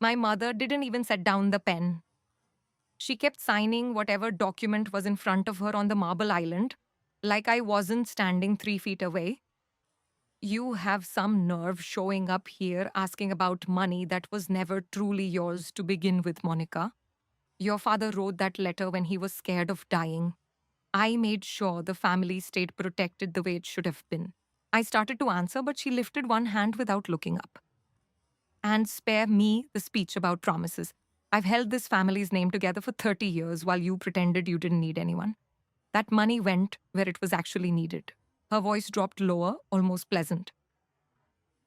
My mother didn't even set down the pen. She kept signing whatever document was in front of her on the marble island, like I wasn't standing 3 feet away. You have some nerve showing up here asking about money that was never truly yours to begin with, Monica. Your father wrote that letter when he was scared of dying. I made sure the family stayed protected the way it should have been. I started to answer, but she lifted one hand without looking up. And spare me the speech about promises. I've held this family's name together for 30 years while you pretended you didn't need anyone. That money went where it was actually needed. Her voice dropped lower, almost pleasant.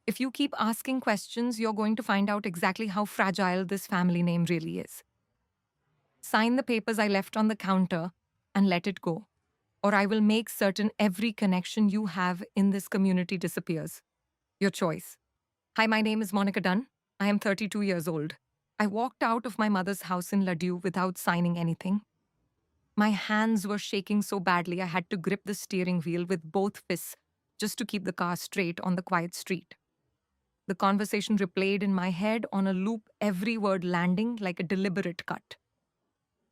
If you keep asking questions, you're going to find out exactly how fragile this family name really is. Sign the papers I left on the counter and let it go, or I will make certain every connection you have in this community disappears. Your choice. Hi, my name is Monica Dunn. I am 32 years old. I walked out of my mother's house in Ladue without signing anything. My hands were shaking so badly I had to grip the steering wheel with both fists just to keep the car straight on the quiet street. The conversation replayed in my head on a loop, every word landing like a deliberate cut.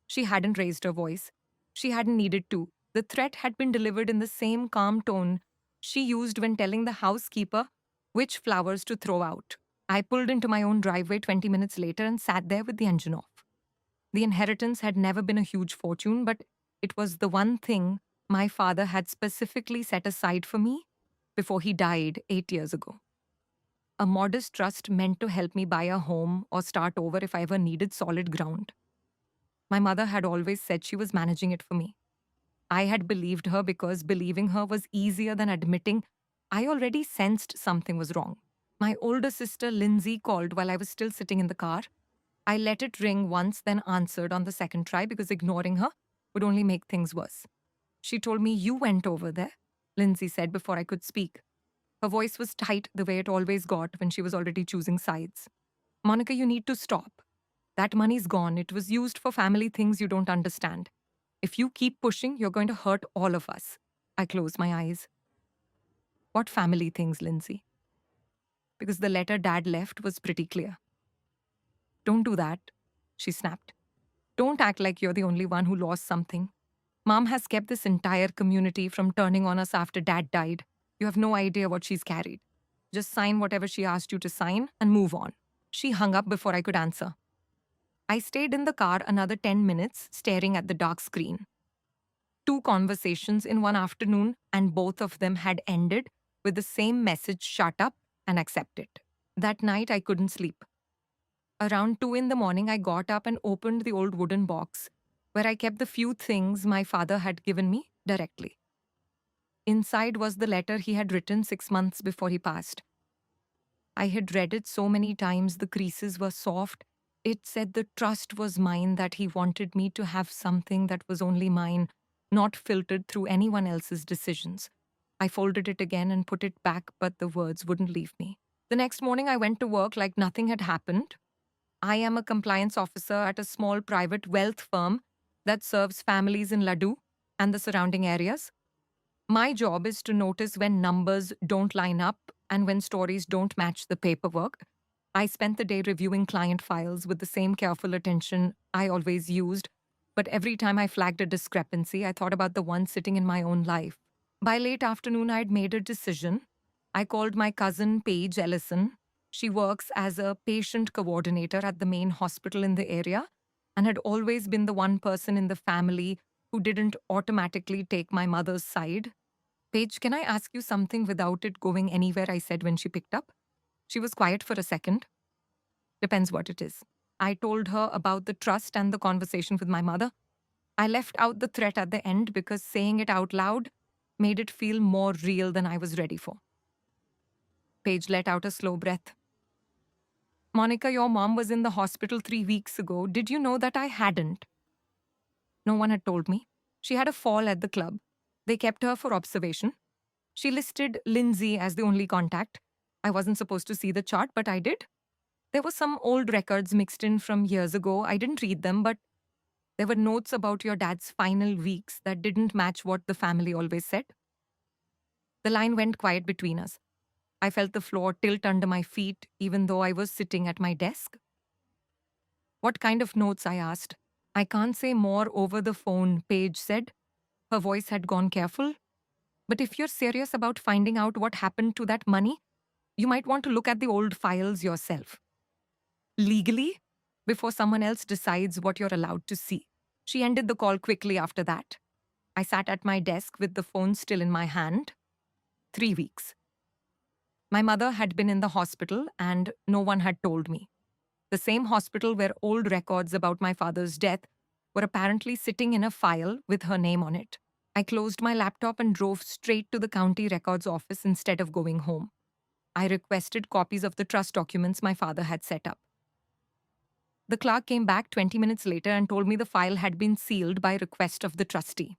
She hadn't raised her voice. She hadn't needed to. The threat had been delivered in the same calm tone she used when telling the housekeeper which flowers to throw out. I pulled into my own driveway 20 minutes later and sat there with the engine off. The inheritance had never been a huge fortune, but it was the one thing my father had specifically set aside for me before he died 8 years ago. A modest trust meant to help me buy a home or start over if I ever needed solid ground. My mother had always said she was managing it for me. I had believed her because believing her was easier than admitting I already sensed something was wrong. My older sister Lindsay called while I was still sitting in the car. I let it ring once, then answered on the second try because ignoring her would only make things worse. She told me, "You went over there," Lindsay said before I could speak. Her voice was tight the way it always got when she was already choosing sides. "Monica, you need to stop. That money's gone. It was used for family things you don't understand. If you keep pushing, you're going to hurt all of us." I closed my eyes. "What family things, Lindsay?" Because the letter Dad left was pretty clear. "Don't do that," she snapped. "Don't act like you're the only one who lost something. Mom has kept this entire community from turning on us after Dad died. You have no idea what she's carried. Just sign whatever she asked you to sign and move on." She hung up before I could answer. I stayed in the car another 10 minutes, staring at the dark screen. 2 conversations in one afternoon, and both of them had ended with the same message: shut up and accept it. That night, I couldn't sleep. Around 2 in the morning, I got up and opened the old wooden box where I kept the few things my father had given me directly. Inside was the letter he had written 6 months before he passed. I had read it so many times, the creases were soft. It said the trust was mine, that he wanted me to have something that was only mine, not filtered through anyone else's decisions. I folded it again and put it back, but the words wouldn't leave me. The next morning, I went to work like nothing had happened. I am a compliance officer at a small private wealth firm that serves families in Ladue and the surrounding areas. My job is to notice when numbers don't line up and when stories don't match the paperwork. I spent the day reviewing client files with the same careful attention I always used, but every time I flagged a discrepancy, I thought about the one sitting in my own life. By late afternoon, I'd made a decision. I called my cousin, Paige Ellison. She works as a patient coordinator at the main hospital in the area and had always been the one person in the family who didn't automatically take my mother's side. "Paige, can I ask you something without it going anywhere?" I said when she picked up. She was quiet for a second. "Depends what it is." I told her about the trust and the conversation with my mother. I left out the threat at the end because saying it out loud made it feel more real than I was ready for. Paige let out a slow breath. "Monica, your mom was in the hospital 3 weeks ago. Did you know that I hadn't?" No one had told me. She had a fall at the club. They kept her for observation. She listed Lindsay as the only contact. I wasn't supposed to see the chart, but I did. There were some old records mixed in from years ago. I didn't read them, but there were notes about your dad's final weeks that didn't match what the family always said. The line went quiet between us. I felt the floor tilt under my feet, even though I was sitting at my desk. What kind of notes? I asked. I can't say more over the phone, Paige said. Her voice had gone careful. But if you're serious about finding out what happened to that money, you might want to look at the old files yourself. Legally, before someone else decides what you're allowed to see. She ended the call quickly after that. I sat at my desk with the phone still in my hand. 3 weeks. My mother had been in the hospital and no one had told me. The same hospital where old records about my father's death were apparently sitting in a file with her name on it. I closed my laptop and drove straight to the county records office instead of going home. I requested copies of the trust documents my father had set up. The clerk came back 20 minutes later and told me the file had been sealed by request of the trustee.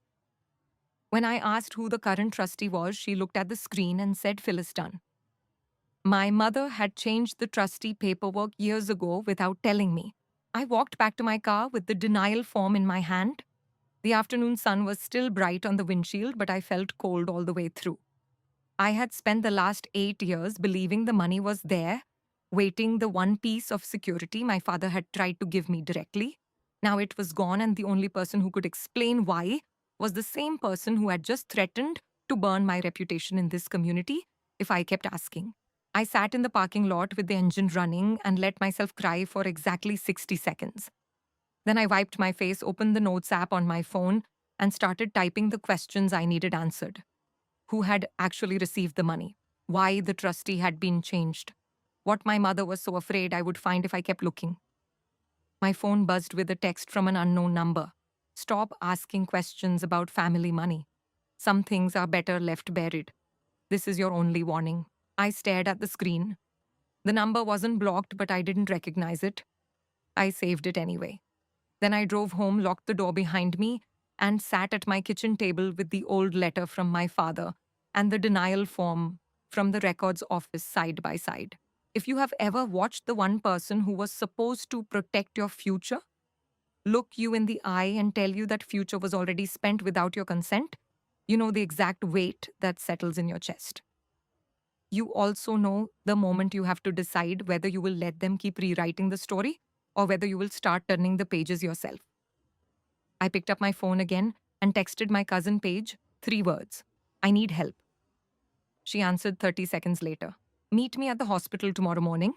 When I asked who the current trustee was, she looked at the screen and said Phyllis Dunn. My mother had changed the trustee paperwork years ago without telling me. I walked back to my car with the denial form in my hand. The afternoon sun was still bright on the windshield, but I felt cold all the way through. I had spent the last 8 years believing the money was there, waiting the one piece of security my father had tried to give me directly. Now it was gone, and the only person who could explain why was the same person who had just threatened to burn my reputation in this community if I kept asking. I sat in the parking lot with the engine running and let myself cry for exactly 60 seconds. Then I wiped my face, opened the Notes app on my phone, and started typing the questions I needed answered. Who had actually received the money? Why the trustee had been changed? What my mother was so afraid I would find if I kept looking? My phone buzzed with a text from an unknown number. Stop asking questions about family money. Some things are better left buried. This is your only warning. I stared at the screen. The number wasn't blocked, but I didn't recognize it. I saved it anyway. Then I drove home, locked the door behind me, and sat at my kitchen table with the old letter from my father and the denial form from the records office side by side. If you have ever watched the one person who was supposed to protect your future look you in the eye and tell you that future was already spent without your consent, you know the exact weight that settles in your chest. You also know the moment you have to decide whether you will let them keep rewriting the story or whether you will start turning the pages yourself. I picked up my phone again and texted my cousin Paige 3 words. I need help. She answered 30 seconds later. Meet me at the hospital tomorrow morning,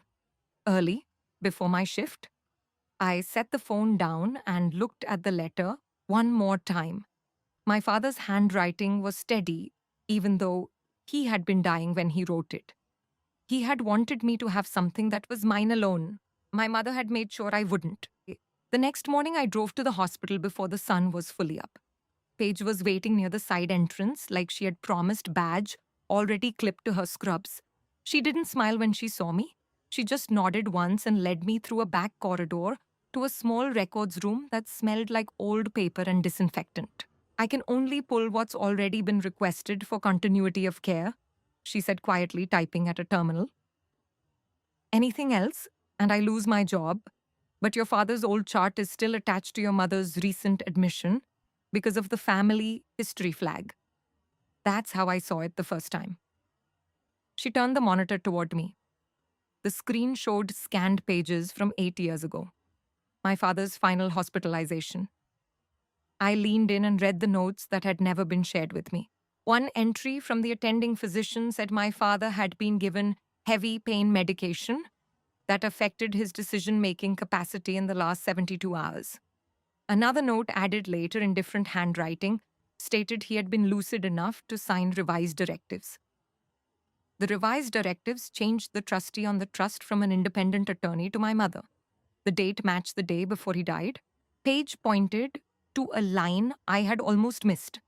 early, before my shift. I set the phone down and looked at the letter one more time. My father's handwriting was steady, even though he had been dying when he wrote it. He had wanted me to have something that was mine alone. My mother had made sure I wouldn't. The next morning, I drove to the hospital before the sun was fully up. Paige was waiting near the side entrance like she had promised, badge already clipped to her scrubs. She didn't smile when she saw me. She just nodded once and led me through a back corridor to a small records room that smelled like old paper and disinfectant. I can only pull what's already been requested for continuity of care, she said quietly, typing at a terminal. Anything else, and I lose my job, but your father's old chart is still attached to your mother's recent admission because of the family history flag. That's how I saw it the first time. She turned the monitor toward me. The screen showed scanned pages from 8 years ago. My father's final hospitalization. I leaned in and read the notes that had never been shared with me. One entry from the attending physician said my father had been given heavy pain medication that affected his decision-making capacity in the last 72 hours. Another note added later in different handwriting stated he had been lucid enough to sign revised directives. The revised directives changed the trustee on the trust from an independent attorney to my mother. The date matched the day before he died. Paige pointed to a line I had almost missed.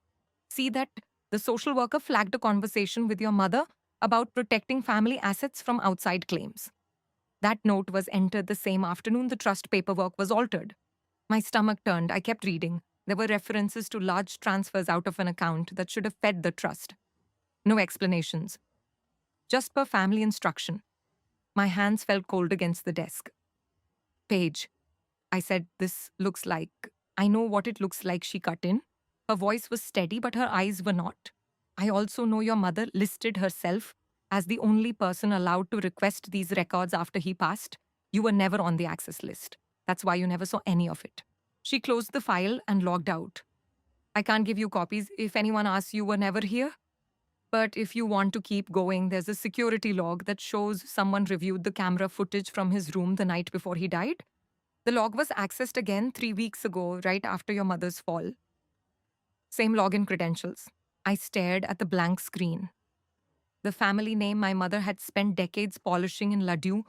See that the social worker flagged a conversation with your mother about protecting family assets from outside claims. That note was entered the same afternoon the trust paperwork was altered. My stomach turned. I kept reading. There were references to large transfers out of an account that should have fed the trust. No explanations. Just per family instruction. My hands felt cold against the desk. Paige, I said, this looks like... I know what it looks like, she cut in. Her voice was steady, but her eyes were not. I also know your mother listed herself as the only person allowed to request these records after he passed. You were never on the access list. That's why you never saw any of it. She closed the file and logged out. I can't give you copies. If anyone asks, you were never here. But if you want to keep going, there's a security log that shows someone reviewed the camera footage from his room the night before he died. The log was accessed again 3 weeks ago, right after your mother's fall. Same login credentials. I stared at the blank screen. The family name my mother had spent decades polishing in Ladue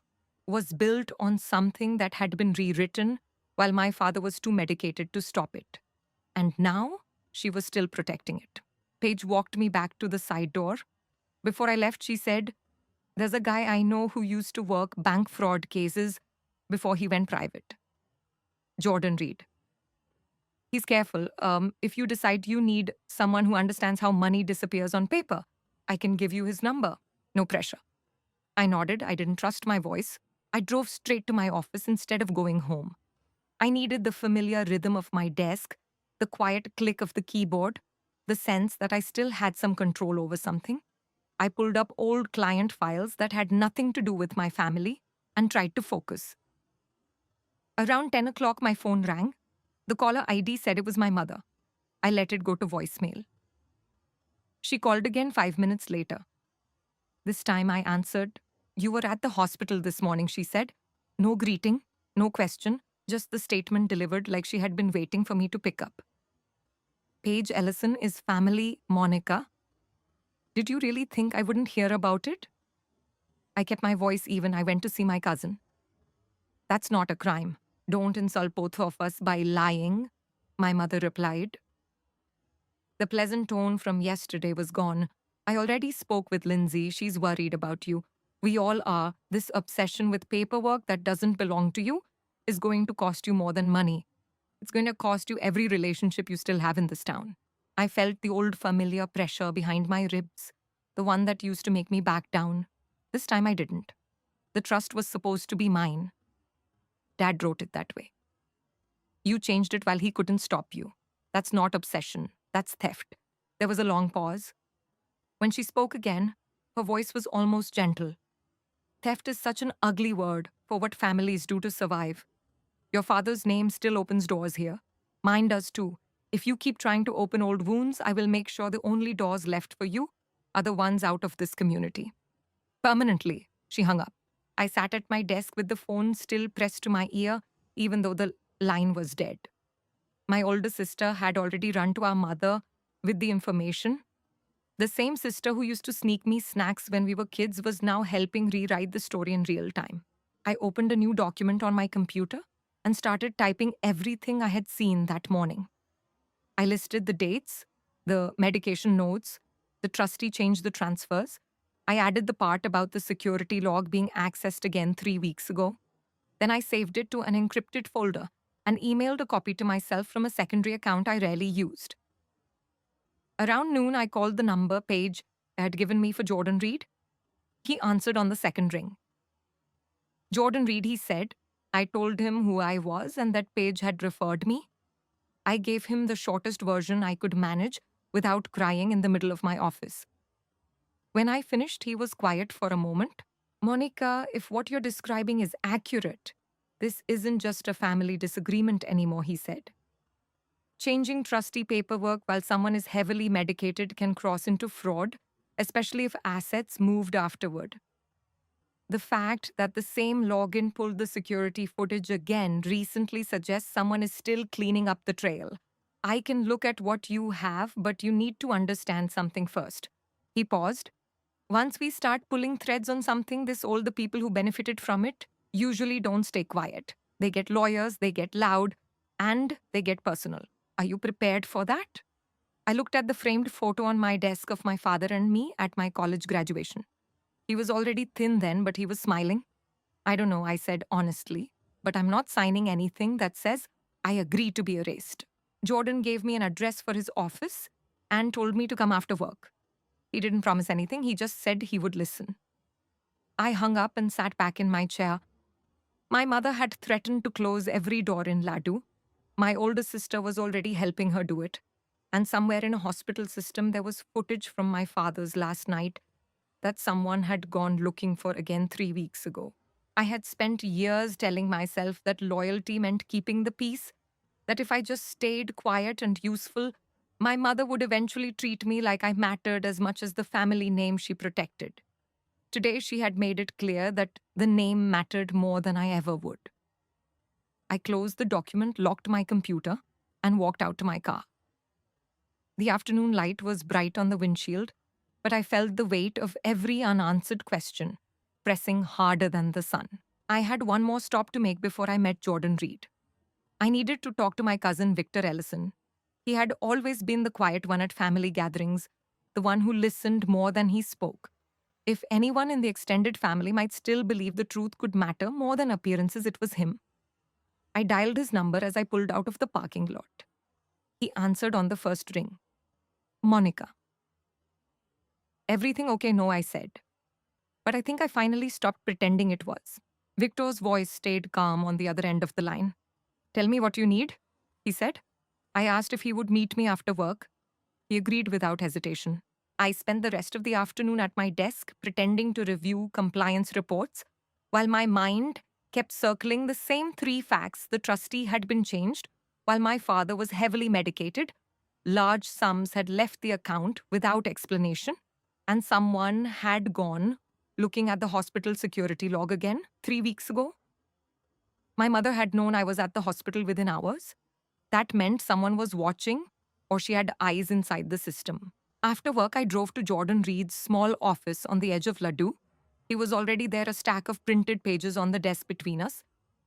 was built on something that had been rewritten while my father was too medicated to stop it. And now she was still protecting it. Paige walked me back to the side door. Before I left, she said, "There's a guy I know who used to work bank fraud cases before he went private. Jordan Reed. He's careful. If you decide you need someone who understands how money disappears on paper, I can give you his number. No pressure." I nodded. I didn't trust my voice. I drove straight to my office instead of going home. I needed the familiar rhythm of my desk, the quiet click of the keyboard, the sense that I still had some control over something. I pulled up old client files that had nothing to do with my family and tried to focus. Around 10 o'clock, my phone rang. The caller ID said it was my mother. I let it go to voicemail. She called again 5 minutes later. This time I answered. "You were at the hospital this morning," she said. No greeting, no question, just the statement delivered like she had been waiting for me to pick up. "Paige Ellison is family Monica. Did you really think I wouldn't hear about it?" I kept my voice even. "I went to see my cousin." "That's not a crime. Don't insult both of us by lying," my mother replied. The pleasant tone from yesterday was gone. "I already spoke with Lindsay. She's worried about you. We all are. This obsession with paperwork that doesn't belong to you is going to cost you more than money. It's going to cost you every relationship you still have in this town." I felt the old familiar pressure behind my ribs, the one that used to make me back down. This time I didn't. The trust was supposed to be mine. Dad wrote it that way. "You changed it while he couldn't stop you. That's not obsession. That's theft." There was a long pause. When she spoke again, her voice was almost gentle. "Theft is such an ugly word for what families do to survive. Your father's name still opens doors here. Mine does too. If you keep trying to open old wounds, I will make sure the only doors left for you are the ones out of this community. Permanently." She hung up. I sat at my desk with the phone still pressed to my ear, even though the line was dead. My older sister had already run to our mother with the information. The same sister who used to sneak me snacks when we were kids was now helping rewrite the story in real time. I opened a new document on my computer and started typing everything I had seen that morning. I listed the dates, the medication notes, the trustee changed the transfers. I added the part about the security log being accessed again 3 weeks ago. Then I saved it to an encrypted folder and emailed a copy to myself from a secondary account I rarely used. Around noon, I called the number Paige had given me for Jordan Reed. He answered on the second ring. "Jordan Reed," he said. I told him who I was and that Paige had referred me. I gave him the shortest version I could manage without crying in the middle of my office. When I finished, he was quiet for a moment. "Monica, if what you're describing is accurate, this isn't just a family disagreement anymore," he said. "Changing trustee paperwork while someone is heavily medicated can cross into fraud, especially if assets moved afterward. The fact that the same login pulled the security footage again recently suggests someone is still cleaning up the trail. I can look at what you have, but you need to understand something first." He paused. "Once we start pulling threads on something this old, the people who benefited from it usually don't stay quiet. They get lawyers, they get loud, and they get personal. Are you prepared for that?" I looked at the framed photo on my desk of my father and me at my college graduation. He was already thin then, but he was smiling. "I don't know," I said honestly, "but I'm not signing anything that says I agree to be erased." Jordan gave me an address for his office and told me to come after work. He didn't promise anything, he just said he would listen. I hung up and sat back in my chair. My mother had threatened to close every door in Ladue. My older sister was already helping her do it. And somewhere in a hospital system, there was footage from my father's last night that someone had gone looking for again 3 weeks ago. I had spent years telling myself that loyalty meant keeping the peace, that if I just stayed quiet and useful, my mother would eventually treat me like I mattered as much as the family name she protected. Today, she had made it clear that the name mattered more than I ever would. I closed the document, locked my computer, and walked out to my car. The afternoon light was bright on the windshield, but I felt the weight of every unanswered question pressing harder than the sun. I had one more stop to make before I met Jordan Reed. I needed to talk to my cousin Victor Ellison. He had always been the quiet one at family gatherings, the one who listened more than he spoke. If anyone in the extended family might still believe the truth could matter more than appearances, it was him. I dialed his number as I pulled out of the parking lot. He answered on the first ring. Monica. Everything okay? No, I said. But I think I finally stopped pretending it was. Victor's voice stayed calm on the other end of the line. Tell me what you need, he said. I asked if he would meet me after work. He agreed without hesitation. I spent the rest of the afternoon at my desk pretending to review compliance reports, while my mind kept circling the same three facts: the trustee had been changed, while my father was heavily medicated, large sums had left the account without explanation, and someone had gone looking at the hospital security log again 3 weeks ago. My mother had known I was at the hospital within hours. That meant someone was watching or she had eyes inside the system. After work, I drove to Jordan Reed's small office on the edge of Laddu. He was already there, a stack of printed pages on the desk between us.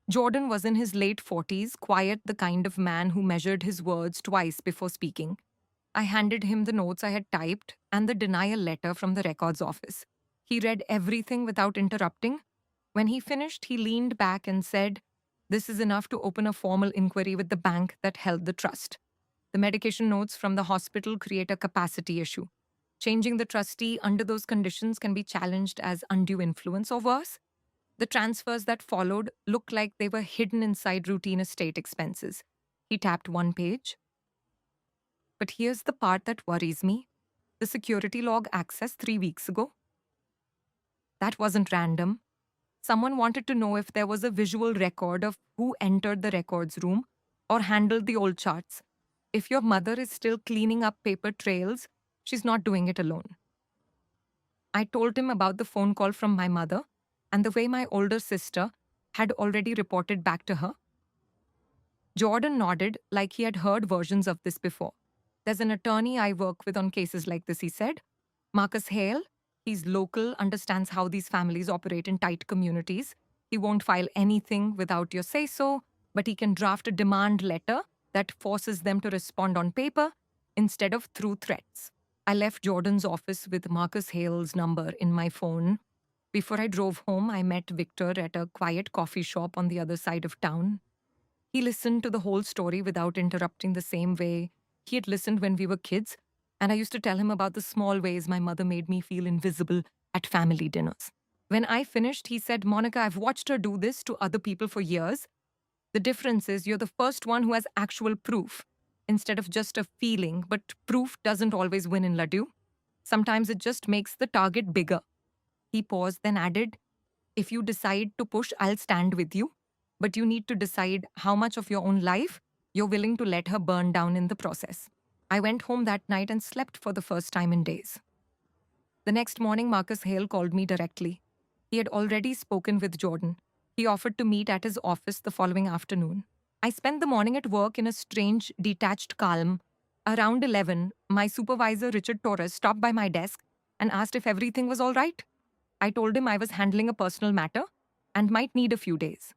Jordan was in his late 40s, quiet, the kind of man who measured his words twice before speaking. I handed him the notes I had typed and the denial letter from the records office. He read everything without interrupting. When he finished, he leaned back and said, "This is enough to open a formal inquiry with the bank that held the trust. The medication notes from the hospital create a capacity issue. Changing the trustee under those conditions can be challenged as undue influence or worse. The transfers that followed looked like they were hidden inside routine estate expenses." He tapped one page. But here's the part that worries me. The security log access 3 weeks ago. That wasn't random. Someone wanted to know if there was a visual record of who entered the records room or handled the old charts. If your mother is still cleaning up paper trails, she's not doing it alone. I told him about the phone call from my mother and the way my older sister had already reported back to her. Jordan nodded like he had heard versions of this before. There's an attorney I work with on cases like this, he said. Marcus Hale. He's local, understands how these families operate in tight communities. He won't file anything without your say-so, but he can draft a demand letter that forces them to respond on paper instead of through threats. I left Jordan's office with Marcus Hale's number in my phone. Before I drove home, I met Victor at a quiet coffee shop on the other side of town. He listened to the whole story without interrupting, the same way he had listened when we were kids, and I used to tell him about the small ways my mother made me feel invisible at family dinners. When I finished, he said, "Monica, I've watched her do this to other people for years. The difference is you're the first one who has actual proof instead of just a feeling, but proof doesn't always win in Laddu. Sometimes it just makes the target bigger." He paused, then added, "If you decide to push, I'll stand with you, but you need to decide how much of your own life you're willing to let her burn down in the process." I went home that night and slept for the first time in days. The next morning, Marcus Hale called me directly. He had already spoken with Jordan. He offered to meet at his office the following afternoon. I spent the morning at work in a strange, detached calm. Around 11, my supervisor, Richard Torres, stopped by my desk and asked if everything was all right. I told him I was handling a personal matter and might need a few days.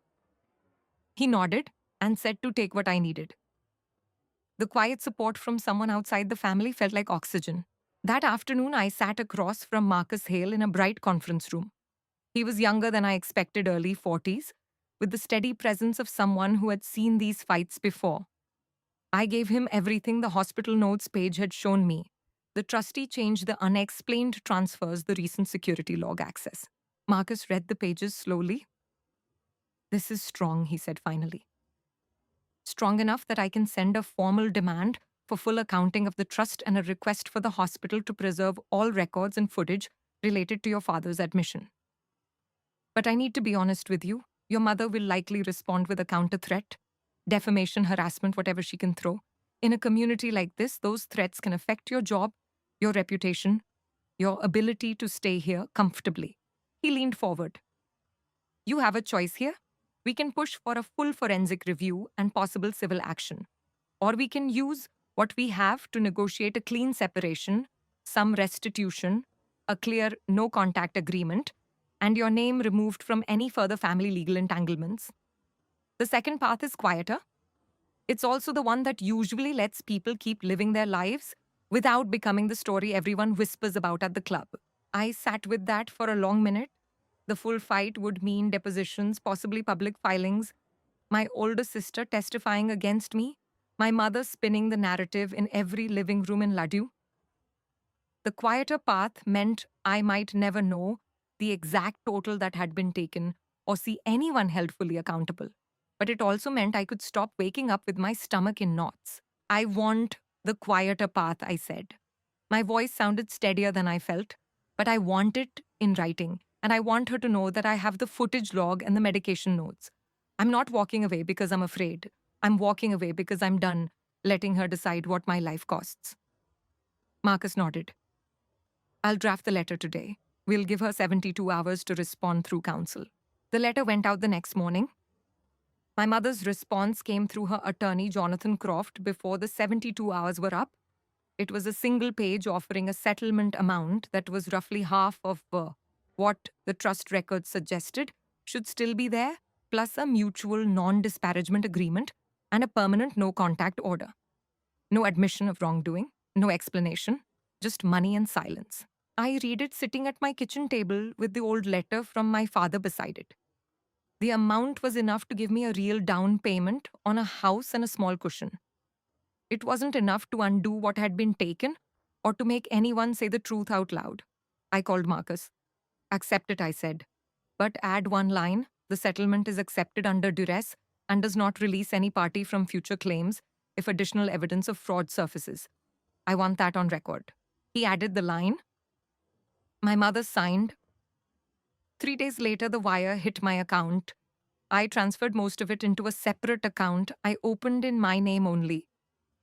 He nodded and said to take what I needed. The quiet support from someone outside the family felt like oxygen. That afternoon, I sat across from Marcus Hale in a bright conference room. He was younger than I expected, early 40s, with the steady presence of someone who had seen these fights before. I gave him everything the hospital notes page had shown me. The trustee changed the unexplained transfers, the recent security log access. Marcus read the pages slowly. "This is strong," he said finally. "Strong enough that I can send a formal demand for full accounting of the trust and a request for the hospital to preserve all records and footage related to your father's admission. But I need to be honest with you. Your mother will likely respond with a counter threat, defamation, harassment, whatever she can throw. In a community like this, those threats can affect your job, your reputation, your ability to stay here comfortably. He leaned forward. You have a choice here. We can push for a full forensic review and possible civil action. Or we can use what we have to negotiate a clean separation, some restitution, a clear no contact agreement, and your name removed from any further family legal entanglements. The second path is quieter. It's also the one that usually lets people keep living their lives without becoming the story everyone whispers about at the club. I sat with that for a long minute. The full fight would mean depositions, possibly public filings, my older sister testifying against me, my mother spinning the narrative in every living room in Laddu. The quieter path meant I might never know the exact total that had been taken or see anyone held fully accountable. But it also meant I could stop waking up with my stomach in knots. I want the quieter path, I said. My voice sounded steadier than I felt, but I want it in writing, and I want her to know that I have the footage log and the medication notes. I'm not walking away because I'm afraid. I'm walking away because I'm done letting her decide what my life costs. Marcus nodded. I'll draft the letter today. We'll give her 72 hours to respond through counsel. The letter went out the next morning. My mother's response came through her attorney, Jonathan Croft, before the 72 hours were up. It was a single page offering a settlement amount that was roughly half of what the trust records suggested should still be there, plus a mutual non-disparagement agreement and a permanent no-contact order. No admission of wrongdoing, no explanation, just money and silence. I read it sitting at my kitchen table with the old letter from my father beside it. The amount was enough to give me a real down payment on a house and a small cushion. It wasn't enough to undo what had been taken or to make anyone say the truth out loud. I called Marcus. Accept it, I said. But add one line: the settlement is accepted under duress and does not release any party from future claims if additional evidence of fraud surfaces. I want that on record. He added the line. My mother signed. 3 days later, the wire hit my account. I transferred most of it into a separate account I opened in my name only.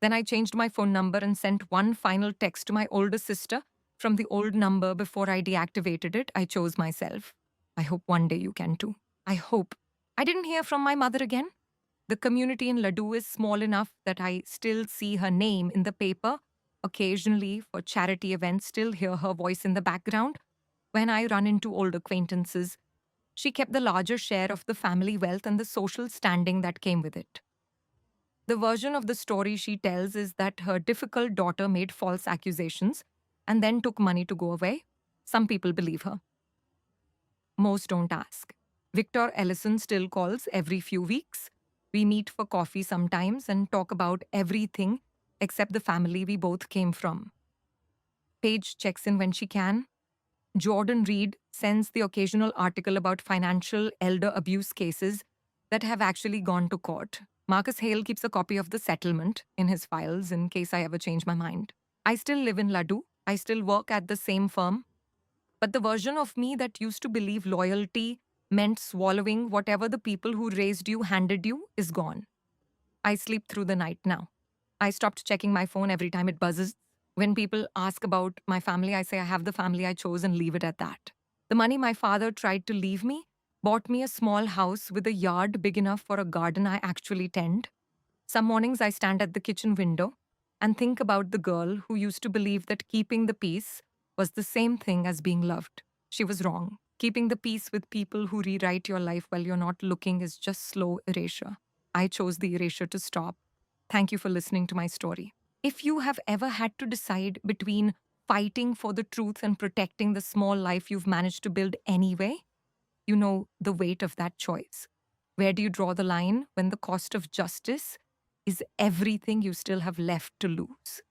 Then I changed my phone number and sent one final text to my older sister from the old number before I deactivated it. I chose myself. I hope one day you can too. I hope. I didn't hear from my mother again. The community in Laddu is small enough that I still see her name in the paper. Occasionally, for charity events, still hear her voice in the background. When I run into old acquaintances, she kept the larger share of the family wealth and the social standing that came with it. The version of the story she tells is that her difficult daughter made false accusations and then took money to go away. Some people believe her. Most don't ask. Victor Ellison still calls every few weeks. We meet for coffee sometimes and talk about everything except the family we both came from. Paige checks in when she can. Jordan Reed sends the occasional article about financial elder abuse cases that have actually gone to court. Marcus Hale keeps a copy of the settlement in his files in case I ever change my mind. I still live in Laddu. I still work at the same firm. But the version of me that used to believe loyalty meant swallowing whatever the people who raised you handed you is gone. I sleep through the night now. I stopped checking my phone every time it buzzes. When people ask about my family, I say I have the family I chose and leave it at that. The money my father tried to leave me bought me a small house with a yard big enough for a garden I actually tend. Some mornings I stand at the kitchen window and think about the girl who used to believe that keeping the peace was the same thing as being loved. She was wrong. Keeping the peace with people who rewrite your life while you're not looking is just slow erasure. I chose the erasure to stop. Thank you for listening to my story. If you have ever had to decide between fighting for the truth and protecting the small life you've managed to build anyway, you know the weight of that choice. Where do you draw the line when the cost of justice is everything you still have left to lose?